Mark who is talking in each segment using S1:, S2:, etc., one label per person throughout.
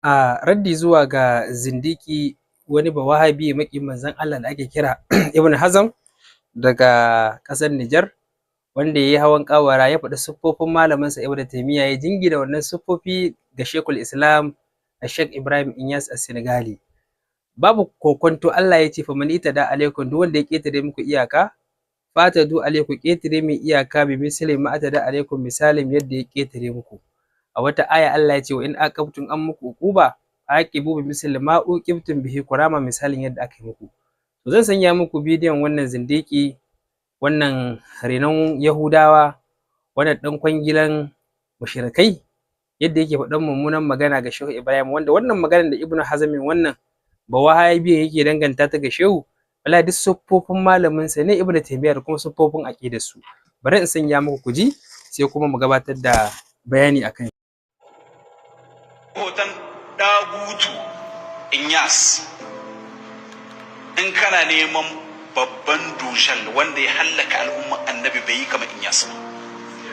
S1: A raddi zuwa ga zindiki wani bawahabi maƙin manzon Allah da ake kira Ibn Hazm daga ƙasar Nijar, wanda ya yi hawan ƙawara ya faɗi siffofin malaminsa Ibn Taymiyyah, ya jingina wannan siffofi ga Shekul Islam Sheikh Ibrahim Inyas a Senegali. Babu kokonto Allah ya ce fa man itada alaikum, duk wanda ya ƙetare muku iyaka, fatadu alaikum, ƙetare mai iyaka bi misali ma atada alaikum, misalin yadda ya ƙetare muku. A wata aya Allah ya ce wa in aqabtum an muku uquba aqibu bi misli ma uqibtum bihi, kurama misalin yadda aka yi muku. To zan sanya muku bidiyon wannan zindiki, wannan renon Yahudawa, wannan dan kwangilan mushrikai, yadda yake faɗan mummunan magana ga Shehu Ibrahim, wanda wannan maganar da Ibn Hazm wannan bawahabi yake danganta ta ga Shehu, wallahi duk siffofin malamin sa ne Ibn Taymiyyah da kuma siffofin aqidar su. Bari in sanya muku kuji sai kuma mu gabatar da bayani akan
S2: hoton dagutu Inyas. In kana neman babban dujal wanda ya hallaka al'umma annabi, bai yi kama Inyas ba.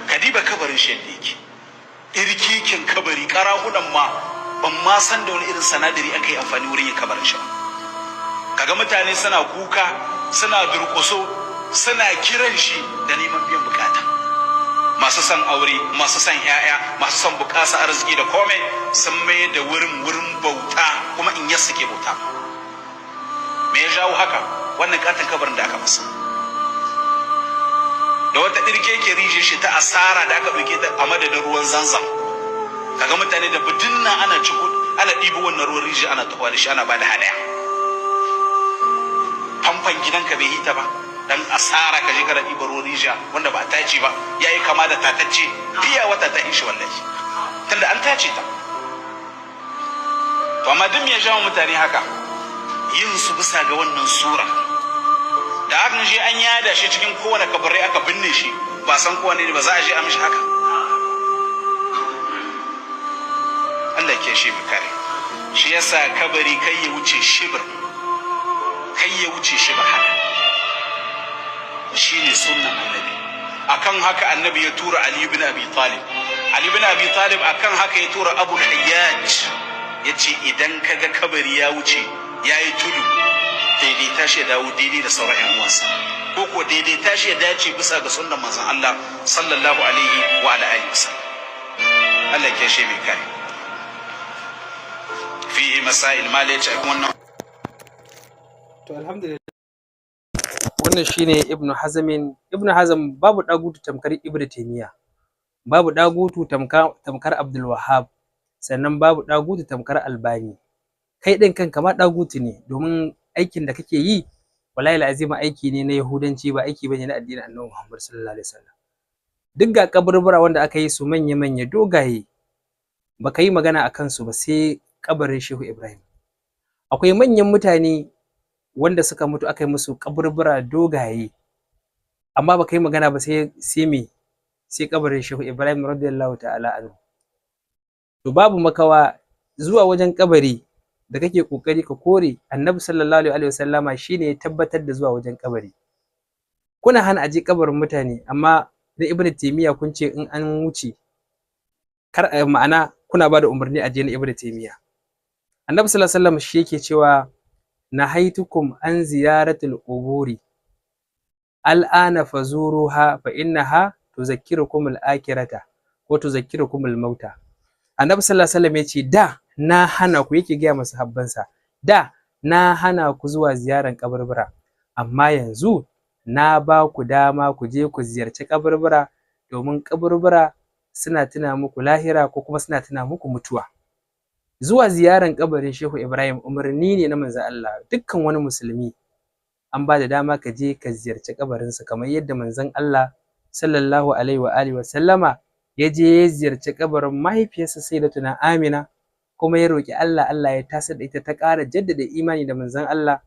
S2: Kadiba kabarin shi yadda yake, irkikin kabari, karahunan ma ban ma san da wani irin sanadari aka yi amfani wurin yin kabarin shi ba. Kaga mutane suna kuka, suna durƙuso, suna kiran shi da neman biyan bukata. Masu son aure, masu son ƴaƴa, masu son bukasa arziki da komai sun mai da wurin bauta, kuma in yasa ke bauta. Me ya jawo haka? Wannan katin kabarin da aka masa, da wata ɗirke ke rije shi ta asara da aka ɗauke ta a madadin ruwan zanzam. Kaga mutane da budinna ana ciko, ana ɗibo wannan ruwan rije ana tafiya da shi, ana bada hadaya. Famfan gidanka bai hita ba, dan asara ka je ka rabi baro rija wanda ba tace ba, yayi kama da tatacce, biya wata ta ishi wallahi, tunda an tace ta. To amma duk me ya jawo mutane haka? Yin su bisa ga wannan sura, da aka je an yada shi cikin kowane kabarai aka binne shi, ba san kowane ne ba za a je a mishi haka. Allah ke shi mu kare. Shi yasa kabari kai ya wuce shibir, kai ya wuce shibir haka. Shine sunnan annabi. Akan haka annabi ya tura Ali ibn Abi Talib. Ali ibn Abi Talib akan haka ya tura Abu Hayyaj, yace idan kaga kabari ya wuce yayi tudu, daidaita shi da daidai da sauran ƴan uwansa, ko ko daidaita shi ya dace bisa ga sunnan manzon Allah sallallahu alaihi wa ala alihi wasallam. Allah ke shi mai kai. Fihi masail ma la wannan.
S1: to alhamdulillah. Wannan shine Ibn Hazm babu dagutu tamkar Ibn Taymiyyah, babu dagutu tamkar Abdul Wahhab, sannan babu dagutu tamkar Albani. Kai din kanka ma dagutu ne, domin aikin da kake yi wallahi alazim aiki ne na Yahudanci, ba aiki bane na addinin Annabi Muhammad sallallahu alaihi wasallam. Duk ga kaburbura wanda aka yi su manya dogaye, baka yi magana akan su ba sai kabarin Shehu Ibrahim. Akwai manyan mutane wanda suka mutu aka yi musu kaburbura dogaye, amma baka yi magana ba sai kabarin Shehu Ibrahim radiyallahu ta'ala anhu. To babu makawa zuwa wajen kabari da kake kokari ka kore, Annabi sallallahu alaihi wasallama shine ya tabbatar da zuwa wajen kabari. Kuna hana aje kabarin mutane, amma da Ibn Taymiyyah kun ce in an wuce kar, ma'ana kuna ba da umarni aje na Ibn Taymiyyah. Annabi sallallahu alaihi wasallam shi yake cewa nahaitukum an ziyaratul quburi al'ana fazuruha fa innaha tuzakkirukum al-akhirata wa tuzakkirukum al-mauta. Annabi sallallahu alaihi wasallam yace da na hana ku, yake ga masahabbansa, da na hana ku zuwa ziyaran kaburbura, amma yanzu na ba ku dama ku je ku ziyarci kaburbura, domin kaburbura suna tuna muku lahira ko kuma suna tuna muku mutuwa. Zuwa ziyaran kabarin Shehu Ibrahim umarni ne na manzo Allah. Dukkan wani musulmi an ba da dama ka je ka ziyarci kabarinsa, kamar yadda manzon Allah sallallahu alaihi wa alihi wa sallama ya je ya ziyarci kabarin mahaifiyarsa Sayyidatuna Amina, kuma ya roki Allah ya tasar da ita, ta ƙara jaddada imani da manzon Allah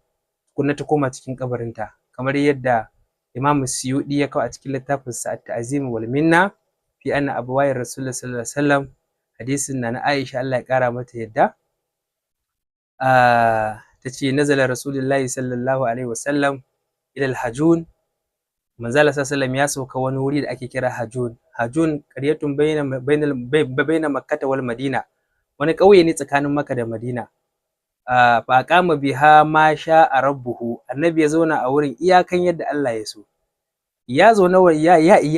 S1: kunna ta koma cikin kabarinta, kamar yadda Imam Suyudi ya kawo a cikin littafinsa At-Ta'zim wal Minna fi anna abwa'ir Rasulullah sallallahu alaihi wasallam, hadisin na Aisha Allah ya kara mata yadda, ta ce nazala Rasulullahi sallallahu alaihi wasallam ila al-Hajun, manzala sallallahu ya sauka wani wuri da ake kira Hajun. Hajun qaryatun baina Makkah wal Madina, wani ƙauye ne tsakanin Makka da Madina. Fa aqama biha ma sha'a rabbuhu, annabi ya zauna a wurin iyakan yadda Allah ya so. Ya zo nawa ya